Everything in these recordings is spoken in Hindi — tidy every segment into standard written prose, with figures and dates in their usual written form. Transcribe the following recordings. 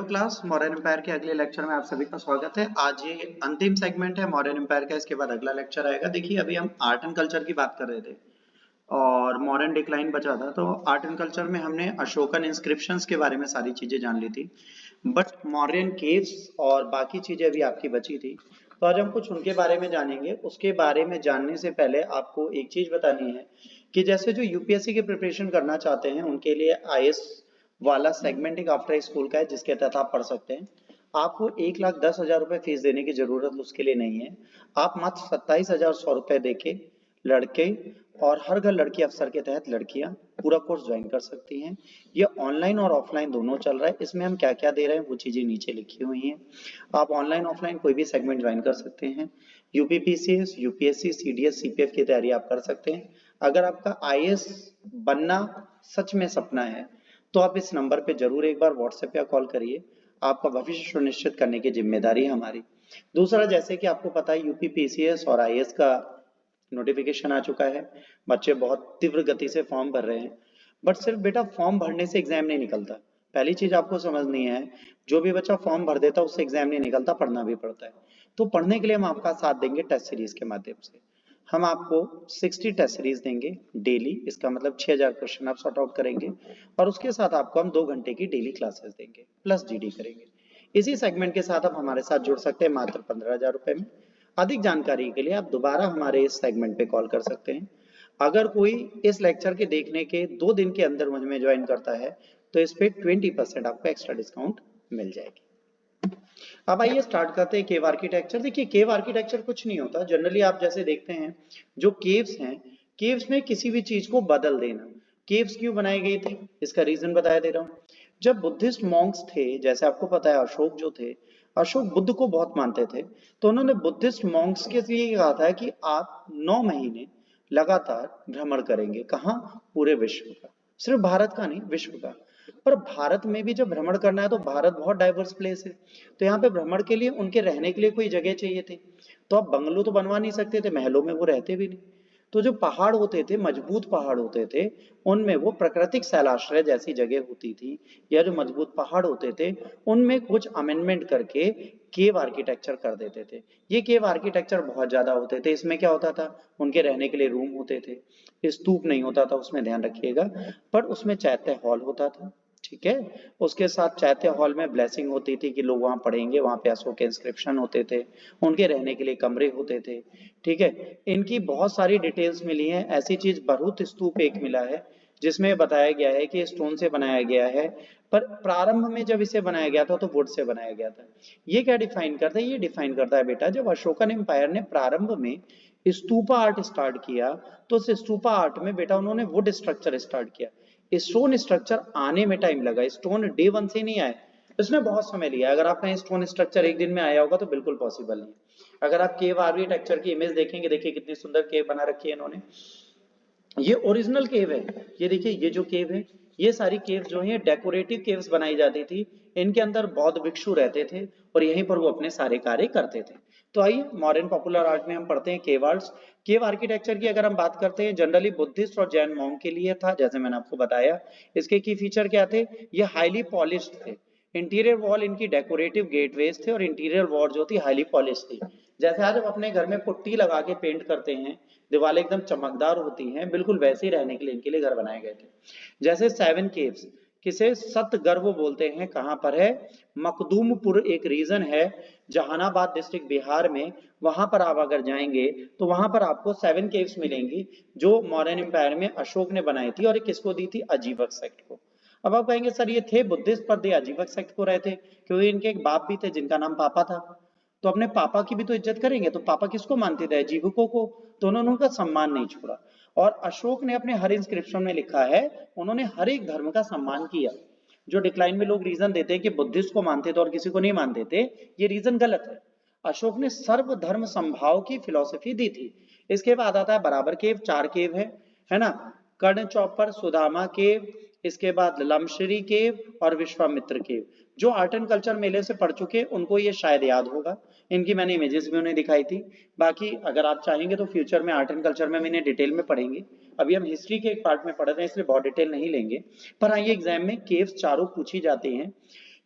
क्लास मॉडर्न एम्पायर के अगले लेक्चर में आप सभी का स्वागत है। आज ये अंतिम सेगमेंट है मॉडर्न एम्पायर का, इसके बाद अगला लेक्चर आएगा। देखिए अभी हम आर्ट एंड कल्चर की बात कर रहे थे और मॉडर्न डिक्लाइन बचा था, तो आर्ट एंड कल्चर में हमने अशोकन इंस्क्रिप्शंस के बारे में सारी चीजें जान ली थी, बट मॉडर्न केव्स और बाकी चीजें अभी आपकी बची थी, तो आज हम कुछ उनके बारे में जानेंगे। उसके बारे में जानने से पहले आपको एक चीज बतानी है कि जैसे जो यूपीएससी की प्रिपरेशन करना चाहते हैं उनके लिए आईएएस वाला सेगमेंट एक आफ्टर स्कूल का है, जिसके तहत आप पढ़ सकते हैं। आपको 1,10,000 रुपए फीस देने की जरूरत उसके लिए नहीं है। आप मात्र 27,100 रुपए देके लड़के और हर घर लड़की अफसर के तहत लड़कियां पूरा कोर्स ज्वाइन कर सकती हैं। ये ऑनलाइन और ऑफलाइन दोनों चल रहा है। इसमें हम क्या क्या दे रहे हैं वो चीजें नीचे लिखी हुई हैं। आप ऑनलाइन ऑफलाइन कोई भी सेगमेंट ज्वाइन कर सकते हैं। यूपीपीसीएस, यूपीएससी, सीडीएस, सीपीएफ की तैयारी आप कर सकते हैं। अगर आपका आईएएस बनना सच में सपना है तो आप इस नंबर पे जरूर एक बार व्हाट्सएप या कॉल करिए। आपका भविष्य सुनिश्चित करने की जिम्मेदारी है हमारी। दूसरा, जैसे कि आपको पता है यूपीपीसीएस और आईएएस का नोटिफिकेशन आ चुका है। बच्चे बहुत तीव्र गति से फॉर्म भर रहे हैं, बट सिर्फ बेटा फॉर्म भरने से एग्जाम नहीं निकलता। पहली चीज आपको समझनी है, जो भी बच्चा फॉर्म भर देता है उससे एग्जाम नहीं निकलता, पढ़ना भी पड़ता है। तो पढ़ने के लिए हम आपका साथ देंगे टेस्ट सीरीज के माध्यम से। हम आपको 60 टेस्ट सीरीज देंगे डेली, इसका मतलब 6,000 क्वेश्चन आप सॉर्ट आउट करेंगे, और उसके साथ आपको हम 2 घंटे की डेली क्लासेस देंगे प्लस जीडी करेंगे। इसी सेगमेंट के साथ आप हमारे साथ जुड़ सकते हैं मात्र 15,000 रुपए में। अधिक जानकारी के लिए आप दोबारा हमारे इस सेगमेंट पे कॉल कर सकते हैं। अगर कोई इस लेक्चर के देखने के 2 दिन के अंदर मुझ में ज्वाइन करता है तो इस पे 20% आपको एक्स्ट्रा डिस्काउंट मिल जाएगी। अब आइए स्टार्ट करते हैं केव आर्किटेक्चर। देखिए केव आर्किटेक्चर कुछ नहीं होता, जनरली आप जैसे देखते हैं जो केव्स हैं, केव्स में किसी भी चीज को बदल देना। केव्स क्यों बनाई गई थी इसका रीजन बताया दे रहा हूँ। जब बुद्धिस्ट मॉन्क्स थे, जैसे आपको पता है अशोक जो थे, अशोक बुद्ध को बहुत मानते थे, तो उन्होंने बुद्धिस्ट मॉन्क्स के लिए कहा था कि आप 9 महीने लगातार भ्रमण करेंगे। कहाँ? पूरे विश्व का, सिर्फ भारत का नहीं, विश्व का। पर भारत में भी जब भ्रमण करना है तो भारत बहुत डाइवर्स प्लेस है, तो यहाँ पे भ्रमण के लिए उनके रहने के लिए कोई जगह चाहिए थी। तो आप बंगलो तो बनवा नहीं सकते थे, महलों में वो रहते भी नहीं। तो जो पहाड़ होते थे, मजबूत पहाड़ होते थे, उनमें वो प्राकृतिक शैलाश्रय जैसी जगह होती थी, या जो मजबूत पहाड़ होते थे उनमें कुछ अमेंडमेंट करके केव आर्किटेक्चर कर देते थे। ये केव आर्किटेक्चर बहुत ज्यादा होते थे। इसमें क्या होता था, उनके रहने के लिए रूम होते थे, स्तूप नहीं होता था उसमें, ध्यान रखिएगा, पर उसमें चैत्य हॉल होता था। ठीक है, उसके साथ चैत्य हॉल में ब्लेसिंग होती थी कि लोग वहां पढ़ेंगे, वहां पे अशोक के इंस्क्रिप्शन होते थे, उनके रहने के लिए कमरे होते थे। ठीक है, इनकी बहुत सारी डिटेल्स मिली हैं। ऐसी चीज भरूत स्तूप एक मिला है जिसमें बताया गया है कि स्टोन से बनाया गया है, पर प्रारंभ में जब इसे बनाया गया था तो वुड से बनाया गया था। ये क्या डिफाइन करता है? ये डिफाइन करता है बेटा, जब अशोकन एम्पायर ने प्रारंभ में स्तूपा आर्ट स्टार्ट किया तो उस स्तूपा आर्ट में बेटा उन्होंने वुड स्ट्रक्चर स्टार्ट किया। स्टोन स्ट्रक्चर आने में टाइम लगा, स्टोन डे 1 से नहीं आए, इसने बहुत समय लिया। अगर आपका स्टोन स्ट्रक्चर एक दिन में आया होगा तो बिल्कुल पॉसिबल नहीं। अगर आप केव आर्किटेक्चर की इमेज देखेंगे, देखिए कितनी सुंदर केव बना रखी है इन्होंने। ये ओरिजिनल केव है। ये देखिए, ये जो केव है, ये सारी केव जो है डेकोरेटिव केव्स बनाई जाती थी। इनके अंदर बौद्ध भिक्षु रहते थे और यहीं पर वो अपने सारे कार्य करते थे। तो आइए मॉडर्न पॉपुलर आर्ट में हम पढ़ते हैं केव आर्ट्स। केव आर्किटेक्चर की अगर हम बात करते हैं, जनरली बुद्धिस्ट और जैन मॉन्क के लिए था, जैसे मैंने आपको बताया। इसके की फीचर क्या थे? ये हाईली पॉलिश्ड थे। इंटीरियर वॉल इनकी डेकोरेटिव गेटवेज थे और इंटीरियर वॉल जो थी हाईली पॉलिश थी। जैसे आज हम अपने घर में पुट्टी लगा के पेंट करते हैं, दीवारें एकदम चमकदार होती हैं, बिल्कुल वैसे ही रहने के लिए इनके लिए घर बनाए गए थे। जैसे 7 केव्स, किसे सतगर्भ बोलते हैं, कहां पर है? मखदूमपुर एक रीजन है जहानाबाद डिस्ट्रिक्ट बिहार में। वहां पर आप अगर जाएंगे तो वहां पर आपको 7 केव्स मिलेंगी जो मॉडर्न एम्पायर में अशोक ने बनाई थी, और ये किसको दी थी? अजीवक सेक्ट को। अब आप कहेंगे सर ये थे बुद्धिस्ट पर दे अजीवक सेक्ट को रहे थे, क्योंकि इनके एक बाप भी थे जिनका नाम पापा था। तो अपने पापा की भी तो इज्जत करेंगे। तो पापा किसको मानते थे? अजीवकों को। तो उन्होंने उनका सम्मान नहीं छोड़ा। और अशोक ने अपने हर इंस्क्रिप्शन में लिखा है, उन्होंने हर एक धर्म का सम्मान किया। जो डिक्लाइन में लोग रीजन देते हैं कि बुद्धिस्ट को मानते थे और किसी को नहीं मानते थे, ये रीजन गलत है। अशोक ने सर्व धर्म संभाव की फिलॉसफी दी थी। इसके बाद आता है बराबर केव, 4 केव है ना? कर्ण चौपर, सुदामा केव, इसके बाद लमशरी केव और विश्वामित्र केव। जो आर्ट एंड कल्चर मेले से पढ़ चुके उनको ये शायद याद होगा, इनकी मैंने इमेजेस भी उन्हें दिखाई थी। बाकी अगर आप चाहेंगे तो फ्यूचर में आर्ट एंड कल्चर में इन्हें डिटेल में पढ़ेंगे। अभी हम हिस्ट्री के एक पार्ट में पढ़ रहे हैं, इसलिए बहुत डिटेल नहीं लेंगे। पर हाँ, ये एग्जाम में केव्स चारों पूछी जाती हैं।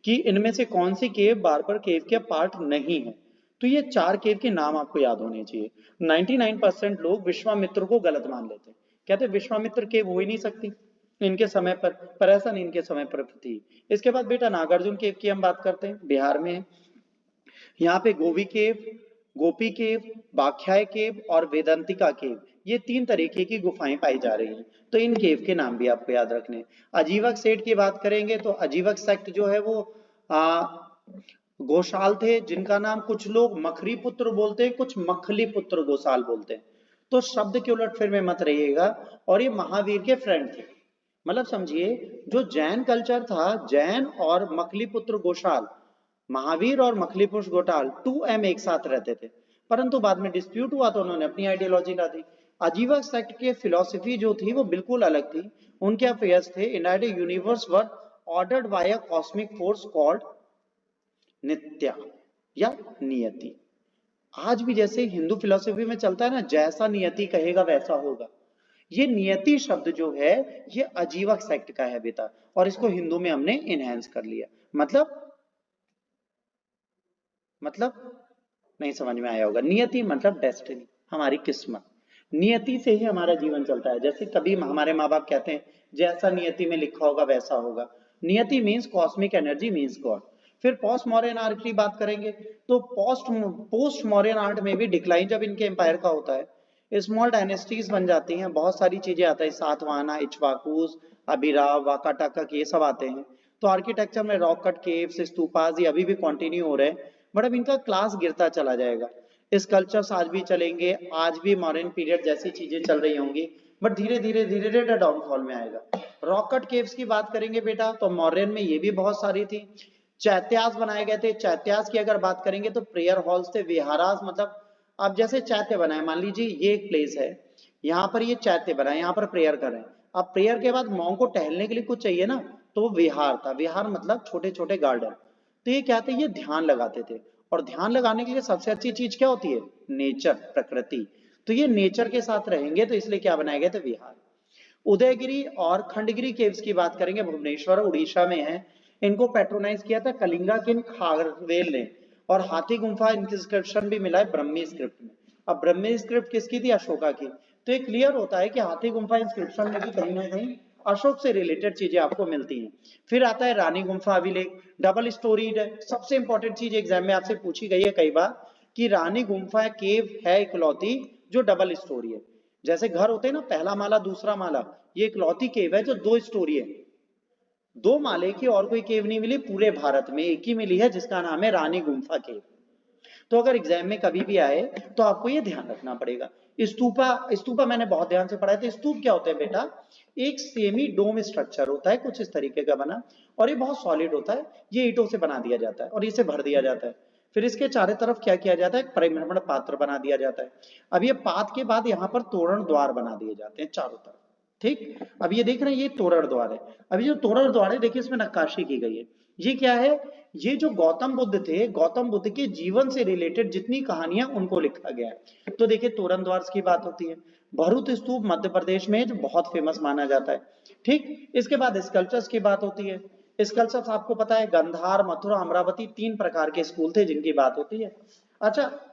कि इनमें से कौन सी केव बार्बर केव के पार्ट नहीं है। तो ये 4 केव के नाम आपको याद होने चाहिए। 99% लोग विश्वामित्र को गलत मान लेते हैं, कहते हैं विश्वामित्र केव हो ही नहीं सकती इनके समय पर ऐसा नहीं, इनके समय पर थी। इसके बाद बेटा नागार्जुन केव की हम बात करते हैं, बिहार में है। यहाँ पे गोवी केव, गोपी केव, बाख्याय केव और वेदांतिका केव, ये 3 तरीके की गुफाएं पाई जा रही हैं। तो इन केव के नाम भी आपको याद रखने हैं। अजीवक सेठ की बात करेंगे तो अजीवक सेक्ट जो है वो गोशाल थे, जिनका नाम कुछ लोग मखरी पुत्र बोलते हैं, कुछ मखली पुत्र गोसाल बोलते हैं। तो शब्द के उलटफेर में मत रहिएगा। और ये महावीर के फ्रेंड थे, मतलब समझिए जो जैन कल्चर था, जैन और मखली पुत्र गोशाल, महावीर और मखलीपुरुष गोटाल 2M एक साथ रहते थे, परंतु बाद में डिस्प्यूट हुआ तो उन्होंने अपनी आइडियोलॉजी ला दी। अजीवक सेक्ट के फिलॉसफी जो थी वो बिल्कुल अलग थी। उनके अफेयर्स थे in universe were ordered by a cosmic force called Nitya या नियति। आज भी जैसे हिंदू फिलॉसफी में चलता है ना, जैसा नियति कहेगा वैसा होगा, ये नियति शब्द जो है ये अजीवक सेक्ट का है बेटा, और इसको हिंदू में हमने इनहेंस कर लिया। मतलब नहीं समझ में आया होगा। नियति मतलब डेस्टिनी, हमारी किस्मत। नियति से ही हमारा जीवन चलता है। जैसे कभी हमारे माँ बाप कहते हैं जैसा नियति में लिखा होगा वैसा होगा। नियति means cosmic energy means God. फिर पोस्ट मॉडर्न आर्ट की बात करेंगे तो पोस्ट मॉडर्न आर्ट में भी डिक्लाइन जब इनके एम्पायर का होता है, स्मॉल डायनेस्टीज बन जाती हैं, बहुत सारी चीजें आता है, सातवाहना, इक्ष्वाकुस, अभिराव, वाकाटाका, ये सब आते हैं। तो आर्किटेक्चर में रॉक कट केव्स, स्तूपास ये अभी भी कंटिन्यू हो रहे हैं, बट अब इनका क्लास गिरता चला जाएगा। स्कल्पचर्स आज भी चलेंगे, आज भी मॉडर्न पीरियड जैसी चीजें चल रही होंगी, बट धीरे धीरे डाउनफॉल में आएगा। रॉक कट केव्स की बात करेंगे बेटा तो मॉडर्न में ये भी बहुत सारी थी। चैत्यास बनाए गए थे। चैत्यास की अगर बात करेंगे तो प्रेयर हॉल्स थे, विहारास, मतलब अब जैसे चैत्य बनाए, मान लीजिए ये एक प्लेस है, यहाँ पर ये चैत्य बनाए, यहाँ पर प्रेयर कर रहे हैं। अब प्रेयर के बाद मॉन्क को टहलने के लिए कुछ चाहिए ना, तो वो विहार था। विहार मतलब छोटे छोटे गार्डन। तो ये क्या थे, ये ध्यान लगाते थे। और ध्यान लगाने के लिए सबसे अच्छी चीज क्या होती है, नेचर, प्रकृति। तो ये नेचर के साथ रहेंगे, तो इसलिए क्या बनाए गए थे, विहार। उदयगिरी और खंडगिरी केव्स की बात करेंगे, भुवनेश्वर उड़ीसा में है। इनको पेट्रोनाइज किया था कलिंगा किंग खारवेल ने, और हाथी गुम्फा इंस्क्रिप्शन भी मिला है ब्रह्मी स्क्रिप्ट में। अब ब्रह्मी स्क्रिप्ट किसकी थी, अशोका की। तो ये क्लियर होता है कि हाथी गुम्फा इंस्क्रिप्शन में भी कहीं ना कहीं अशोक से रिलेटेड चीजें आपको मिलती हैं। फिर आता है रानी गुम्फा अभिलेख, डबल स्टोरीड है। सबसे इंपॉर्टेंट चीज एग्जाम में आपसे पूछी गई है कई बार कि रानी गुम्फा केव है इकलौती जो डबल स्टोरी है। जैसे घर होते हैं ना, पहला माला दूसरा माला, ये इकलौती केव है जो 2 स्टोरी है। 2 माले की और कोई केव नहीं मिली पूरे भारत में, एक ही मिली है जिसका नाम है रानी गुम्फा केव। तो अगर एग्जाम में कभी भी आए तो आपको ये ध्यान रखना पड़ेगा। स्तूपा मैंने बहुत ध्यान से पढ़ा है। तो स्तूप क्या होता है बेटा, एक सेमी डोम स्ट्रक्चर होता है कुछ इस तरीके का बना, और ये बहुत सॉलिड होता है। ये ईंटों से बना दिया जाता है और इसे भर दिया जाता है। फिर इसके चारों तरफ क्या किया जाता है, परिभ्रमण पात्र बना दिया जाता है। अब ये पात के बाद यहाँ पर तोरण द्वार बना दिए जाते हैं चारों तरफ। ठीक, अब ये देख रहे हैं, ये तोरण द्वार है। अब ये जो तोरण द्वार है, देखिए इसमें नक्काशी की गई है। ये क्या है, ये जो गौतम बुद्ध थे, गौतम बुद्ध के जीवन से रिलेटेड जितनी कहानियां उनको लिखा गया है। तो देखिए तोरण द्वार की बात होती है। भरूच स्तूप मध्य प्रदेश में जो बहुत फेमस माना जाता है। ठीक, इसके बाद स्कल्पचर्स की बात होती है। स्कल्पचर्स आपको पता है गंधार, मथुरा, अमरावती 3 प्रकार के स्कूल थे जिनकी बात होती है। अच्छा,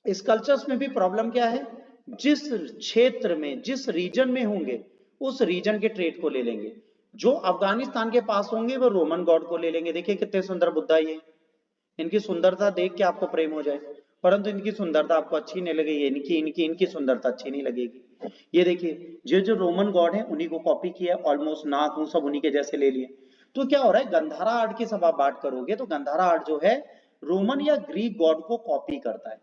स्कल्पचर्स में भी प्रॉब्लम क्या है, जिस क्षेत्र में, जिस रीजन में होंगे उस रीजन के ट्रेड को ले लेंगे। जो अफगानिस्तान के पास होंगे वो रोमन गॉड को ले लेंगे। देखिए कितने सुंदर बुद्धा, ये इनकी सुंदरता देख के आपको प्रेम हो जाए, परंतु इनकी सुंदरता आपको अच्छी नहीं लगेगी, इनकी सुंदरता अच्छी नहीं लगेगी। ये देखिए जो रोमन गॉड है उन्हीं को कॉपी किया, ऑलमोस्ट नाक मुंह सब उन्हीं के जैसे ले लिए। तो क्या हो रहा है, गंधारा आर्ट की सब आप बात करोगे तो गंधारा आर्ट जो है रोमन या ग्रीक गॉड को कॉपी करता है।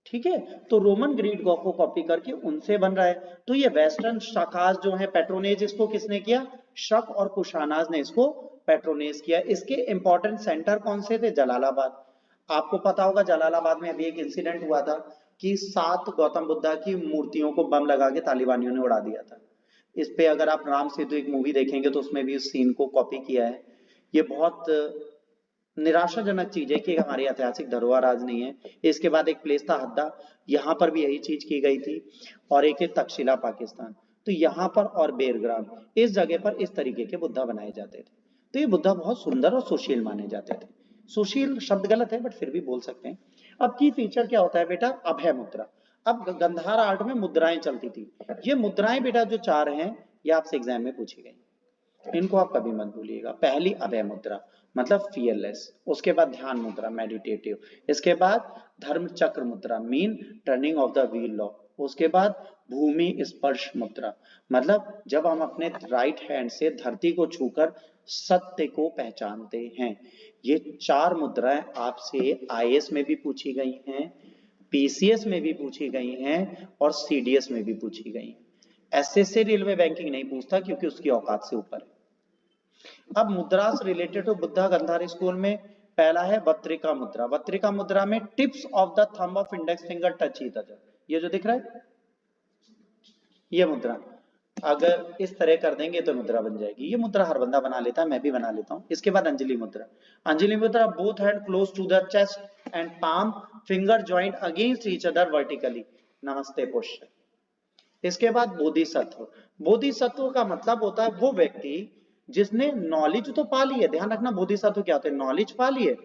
ठीक है, तो रोमन ग्रीक गॉड को कॉपी करके उनसे बन रहा है। तो ये वेस्टर्न शाकाज जो है पेट्रोनेज, इसको किसने किया, शक और कुशानाज ने इसको पेट्रोनेज किया। इसके इंपॉर्टेंट सेंटर कौन से थे, जलालाबाद। आपको पता होगा जलालाबाद में अभी एक इंसिडेंट हुआ था कि 7 गौतम बुद्धा की मूर्तियों को बम लगा के तालिबानियों ने उड़ा दिया था। इस पे अगर आप राम सेतु एक मूवी देखेंगे तो उसमें भी उस सीन को कॉपी किया है। ये बहुत निराशाजनक चीज है कि हमारी ऐतिहासिक धरोहर आज नहीं है। इसके बाद एक प्लेस था हद्दा, यहाँ पर भी यही चीज की गई थी। और एक है तक्षशिला पाकिस्तान, तो यहाँ पर और बेरग्राम, इस जगह पर इस तरीके के बुद्धा बनाए जाते थे। तो ये बुद्धा बहुत सुंदर और सुशील माने जाते थे। सुशील शब्द गलत है बट फिर भी बोल सकते हैं। अब की फीचर क्या होता है बेटा, अभय मुद्रा। अब गंधार आर्ट में मुद्राएं चलती थी। ये मुद्राएं बेटा जो चार हैं ये आपसे एग्जाम में पूछी गई, इनको आप कभी मत भूलिएगा। पहली अभय मुद्रा मतलब फियरलेस, उसके बाद ध्यान मुद्रा मेडिटेटिव, इसके बाद धर्म चक्र मुद्रा mean turning of the wheel law, उसके बाद भूमि स्पर्श मुद्रा मतलब जब हम अपने राइट हैंड से धरती को छूकर सत्य को पहचानते हैं। ये चार मुद्राएं आपसे आईएएस में भी पूछी गई हैं, पीसीएस में भी पूछी गई हैं और सीडीएस में भी पूछी गई हैं। एसएससी रेलवे बैंकिंग नहीं पूछता क्योंकि उसकी औकात से ऊपर है। अब मुद्रा से related to Buddha Gandhara school में पहला है वत्रिका मुद्रा। वत्रिका मुद्रा में tips of the thumb of index finger touch each other, ये जो दिख रहा है ये मुद्रा अगर इस तरह कर देंगे तो मुद्रा बन जाएगी। ये मुद्रा हर बंदा बना लेता है, मैं भी बना लेता हूं। इसके बाद अंजलि मुद्रा। अंजलि मुद्रा both hand close to the chest and palm finger joint against each other vertically, namaste posture. इसके बाद बोधिसत्व। बोधिसत्व का मतलब होता है वो व्यक्ति जिसने नॉलेज तो पा ली है, ध्यान रखना बोधिसत्व क्या होता है, नॉलेज पा ली है,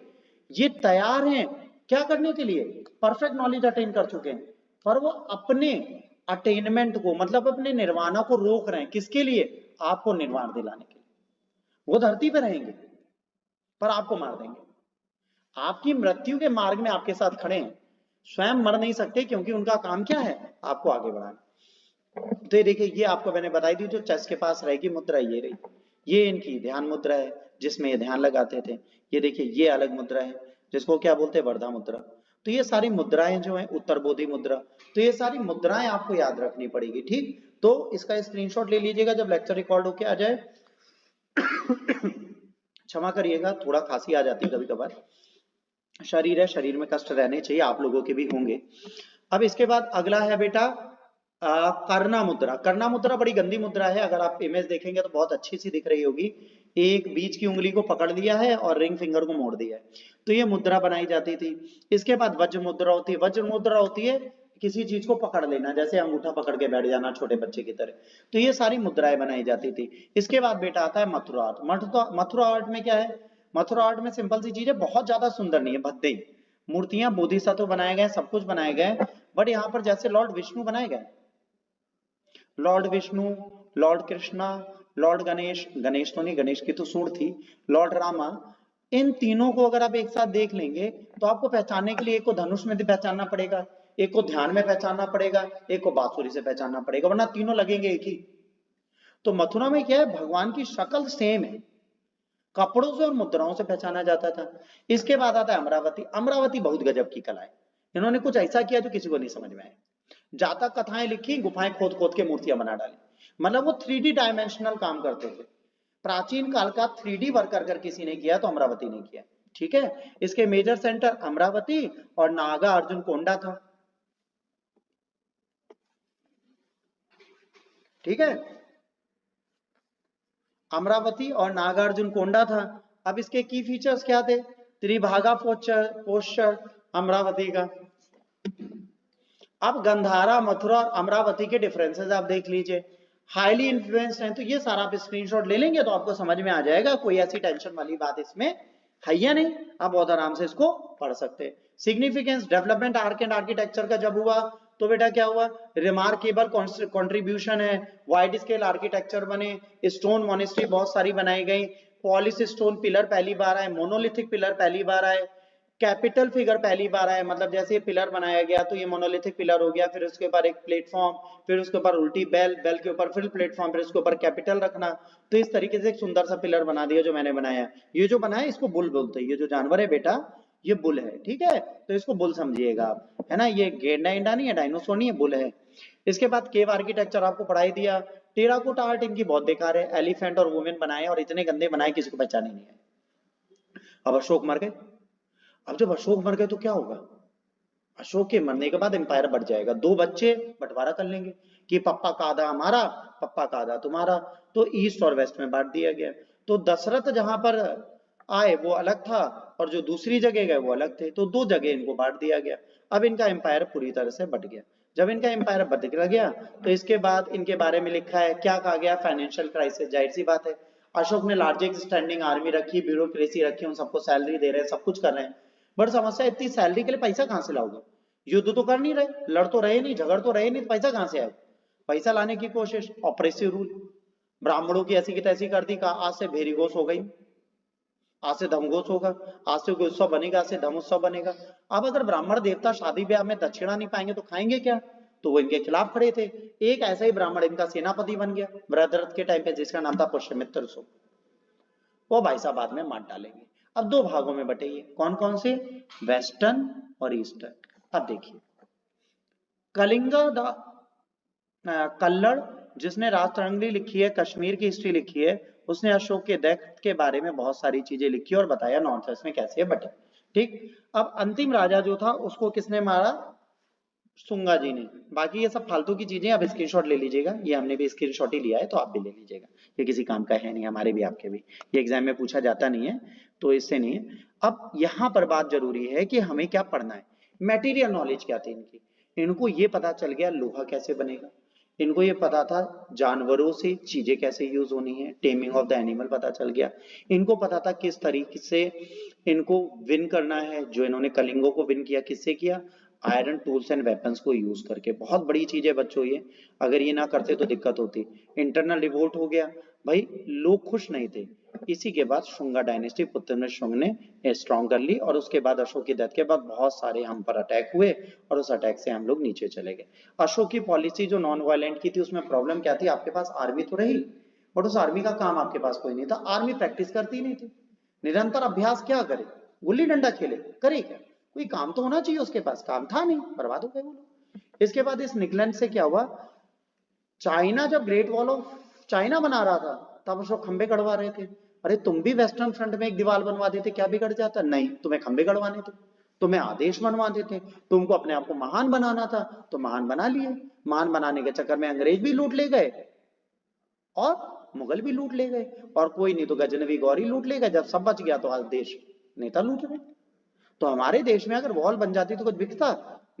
ये तैयार हैं क्या करने के लिए, परफेक्ट नॉलेज अटेन कर चुके हैं, पर वो अपने अटेनमेंट को मतलब अपने निर्वाणा को रोक रहे हैं। किसके लिए, आपको निर्वाण दिलाने के लिए। वो धरती पे रहेंगे पर आपको मार देंगे, आपकी मृत्यु के मार्ग में आपके साथ खड़े हैं, स्वयं मर नहीं सकते क्योंकि उनका काम क्या है, आपको आगे बढ़ाना। तो ये देखिए, ये आपको मैंने बताई थी जो चेस्ट के पास रहेगी मुद्रा, ये रही, ये इनकी ध्यान मुद्रा है जिसमें ये ध्यान लगाते थे। ये देखिए ये अलग मुद्रा है जिसको क्या बोलते हैं, वर्धा मुद्रा। तो ये सारी मुद्राएं जो है, उत्तर बोधि मुद्रा, तो ये सारी मुद्राएं आपको याद रखनी पड़ेगी। ठीक, तो इसका स्क्रीनशॉट ले लीजिएगा जब लेक्चर रिकॉर्ड होके आ जाए। क्षमा करिएगा, थोड़ा खांसी आ जाती है कभी कभार, शरीर है, शरीर में कष्ट रहने चाहिए, आप लोगों के भी होंगे। अब इसके बाद अगला है बेटा कर्णा मुद्रा। कर्णा मुद्रा बड़ी गंदी मुद्रा है, अगर आप इमेज देखेंगे तो बहुत अच्छी सी दिख रही होगी। एक बीच की उंगली को पकड़ लिया है और रिंग फिंगर को मोड़ दिया है, तो ये मुद्रा बनाई जाती थी। इसके बाद वज्र मुद्रा होती है। वज्र मुद्रा होती है किसी चीज को पकड़ लेना, जैसे अंगूठा पकड़ के बैठ जाना छोटे बच्चे की तरह, तो ये सारी मुद्राएं बनाई जाती थी। इसके बाद बेटा आता है मथुरा आर्ट। मथुरा आर्ट में क्या है, मथुरा आर्ट में सिंपल सी चीज है, बहुत ज्यादा सुंदर नहीं है, भद्दे मूर्तियां बोधिसत्व बनाए गए, सब कुछ बनाए गए, बट यहाँ पर जैसे लॉर्ड विष्णु बनाए गए, Lord Vishnu, Lord Krishna, Lord Ganesh, Ganesh तो नहीं, गणेश की तो सूंड थी, लॉर्ड रामा, इन तीनों को अगर आप एक साथ देख लेंगे तो आपको पहचानने के लिए एक को धनुष में पहचानना पड़ेगा, एक को ध्यान में पहचानना पड़ेगा, एक को बांसुरी से पहचानना पड़ेगा, वरना तीनों लगेंगे एक ही। तो मथुरा में क्या है, भगवान की शक्ल सेम है, कपड़ों से और मुद्राओं से पहचाना जाता था। इसके बाद आता है अमरावती। अमरावती बहुत गजब की कला है, इन्होंने कुछ ऐसा किया जो किसी को नहीं समझ में आया। जातक कथाएं लिखी, गुफाएं खोद खोद के मूर्तियां बना डाली, मतलब वो 3D डायमेंशनल काम करते थे। प्राचीन काल का 3D वर्क अगर किसी ने किया तो अमरावती ने किया। ठीक है, इसके मेजर सेंटर अमरावती और नागा अर्जुन कोंडा था। ठीक है, अमरावती और नागार्जुन कोंडा था। अब इसके की फीचर्स क्या थे, त्रिभागा पोस्चर अमरावती का। अब गंधारा, मथुरा और अमरावती के डिफरेंसेस आप देख लीजिए, हाईली इन्फ्लुएंस्ड हैं, तो ये सारा आप स्क्रीनशॉट ले लेंगे तो आपको समझ में आ जाएगा, कोई ऐसी टेंशन वाली बात इसमें है या नहीं, आप बहुत आराम से इसको पढ़ सकते हैं। Significance, development art and architecture का जब हुआ तो बेटा क्या हुआ, रिमार्केबल कंट्रीब्यूशन है, वाइड स्केल आर्किटेक्चर बने, स्टोन मॉनेस्ट्री बहुत सारी बनाई गई, पॉलिश स्टोन पिलर पहली बार आए, मोनोलिथिक पिलर पहली बार आए, कैपिटल फिगर पहली बार आया, मतलब जैसे ये पिलर बनाया गया तो ये मोनोलिथिक पिलर हो गया, फिर उसके ऊपर एक प्लेटफॉर्म, फिर उसके ऊपर उल्टी बेल, बेल के ऊपर फिर प्लेटफॉर्म, फिर उसके ऊपर कैपिटल रखना, तो इस तरीके से एक सुंदर सा पिलर बना दिया जो मैंने बनाया। ये जो बनाया इसको बुल बोलते हैं, ये जो जानवर है बेटा ये बुल है। ठीक है, तो इसको बुल समझिएगा आप, है ना, ये गेंडा इंडा नहीं है, डायनासोर नहीं है, बुल है। इसके बाद केव आर्किटेक्चर आपको पढ़ाई दिया। टेराकोटा आर्ट इनकी बहुत बेकार है, एलिफेंट और वुमेन बनाए और इतने गंदे बनाए किसी को पहचान ही नहीं है। अब अशोक मर गए, अब जब अशोक मर गए तो क्या होगा, अशोक के मरने के बाद एम्पायर बढ़ जाएगा, दो बच्चे बंटवारा कर लेंगे कि पप्पा का आधा हमारा, पप्पा का आधा तुम्हारा, तो ईस्ट और वेस्ट में बांट दिया गया। तो दशरथ जहां पर आए वो अलग था और जो दूसरी जगह गए वो अलग थे, तो दो जगह इनको बांट दिया गया। अब इनका एम्पायर पूरी तरह से बट गया। जब इनका एम्पायर बट गया तो इसके बाद इनके बारे में लिखा है, क्या कहा गया, फाइनेंशियल क्राइसिस, जाहिर सी बात है अशोक ने लार्जेस्ट स्टैंडिंग आर्मी रखी, ब्यूरोक्रेसी रखी, उन सबको सैलरी दे रहे हैं, सब कुछ कर रहे हैं, बट समस्या इतनी सैलरी के लिए पैसा कहां से लाओगे? युद्ध तो कर नहीं रहे, लड़ तो रहे नहीं, झगड़ तो रहे नहीं, तो पैसा कहां से आएगा? पैसा लाने की कोशिश, ऑपरेसिव रूल, ब्राह्मणों की ऐसी की तैसी कर दी, कहा आज से भेरी घोष हो गई, आज से धमघोष होगा, आज से कोई उत्सव बनेगा, आज से धम उत्सव बनेगा। अब अगर ब्राह्मण देवता शादी ब्याह में दक्षिणा नहीं पाएंगे तो खाएंगे क्या? तो वो इनके खिलाफ खड़े थे। एक ऐसा ही ब्राह्मण इनका सेनापति बन गया वृद्धरथ के टाइम पे, जिसका नाम था पुष्यमित्र सु। वो भाई साहब बाद में मार डालेंगे। अब दो भागों में बटे ये, कौन कौन से? वेस्टर्न और ईस्टर्न। अब देखिए, कलिंग कल्लड़ जिसने राजतरंगी लिखी है, कश्मीर की हिस्ट्री लिखी है, उसने अशोक के दैत्य के बारे में बहुत सारी चीजें लिखी और बताया नॉर्थ वेस्ट में कैसे बटे। ठीक, अब अंतिम राजा जो था उसको किसने मारा? शुंगा जी ने। बाकी ये सब फालतू की चीजें आप स्क्रीनशॉट ले लीजिएगा, ये हमने भी स्क्रीनशॉट ही लिया है, तो आप भी ले लीजिएगा, ये किसी काम का है नहीं, हमारे भी आपके भी, ये एग्जाम में पूछा जाता नहीं है, तो इससे नहीं है। अब यहाँ पर बात जरूरी है कि हमें क्या पढ़ना है, मटेरियल नॉलेज क्या थी इनकी। इनको ये पता चल गया लोहा कैसे बनेगा, इनको ये पता था जानवरों से चीजें कैसे यूज होनी है, टेमिंग ऑफ द एनिमल पता चल गया, इनको पता था किस तरीके से इनको विन करना है, जो इन्होंने कलिंगों को विन किया किससे किया? आयरन टूल्स एंड वेपन्स को यूज करके। बहुत बड़ी चीज है बच्चों ये, अगर ये ना करते तो दिक्कत होती। इंटरनल रिवोल्ट हो गया भाई, लोग खुश नहीं थे, इसी के बाद शुंगा डायनेस्टी पुत्रमित्र शुंग ने स्ट्रॉन्ग कर ली, और उसके बाद अशोक की डेथ के बाद बहुत सारे हम पर अटैक हुए और उस अटैक से हम लोग नीचे चले गए। अशोक की पॉलिसी जो नॉन वायलेंट की थी, उसमें प्रॉब्लम क्या थी? आपके पास आर्मी तो रही, बट उस आर्मी का काम आपके पास कोई नहीं था, आर्मी प्रैक्टिस करती नहीं थी, निरंतर अभ्यास क्या करे? गुल्ली डंडा खेले, करे क्या? कोई काम तो होना चाहिए उसके पास, काम था नहीं, बर्बाद हो गए वो लोग। इसके बाद इस निकलन से क्या हुआ? चाइना जब ग्रेट वॉल ऑफ चाइना बना रहा था, तब उसको खंबे गड़वा रहे थे। अरे तुम भी वेस्टर्न फ्रंट में एक दीवार बनवा देते, क्या बिगड़ जाता? नहीं, तुम्हें खंबे गड़वाने थे, तुम्हें आदेश बनवा देते, तुमको अपने आप को महान बनाना था, तो महान बना लिए। महान बनाने के चक्कर में अंग्रेज भी लूट ले गए और मुगल भी लूट ले गए, और कोई नहीं तो गजनवी गौरी लूट ले गए। जब सब बच गया तो आज देश नेता लूट रहे। तो हमारे देश में अगर वॉल बन जाती तो कुछ बिकता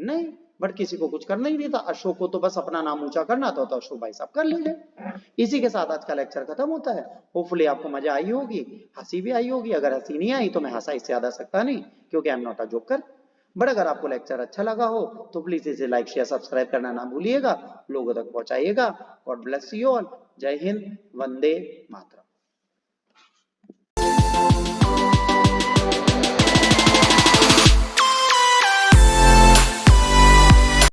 नहीं, बट किसी को कुछ करना ही नहीं था। अशोक को तो बस अपना नाम ऊंचा करना था, तो अशोक भाई साहब कर लीजिए। इसी के साथ आज का लेक्चर खत्म होता है। होपफुली आपको मजा आई होगी, हंसी भी आई होगी। अगर हंसी नहीं आई तो मैं हंसा इससे ज्यादा सकता नहीं, क्योंकि I am not a joker. But अगर आपको लेक्चर अच्छा लगा हो तो प्लीज इसे लाइक शेयर सब्सक्राइब करना ना भूलिएगा, लोगों तक पहुंचाइएगा। God bless you all. जय हिंद, वंदे मातरम।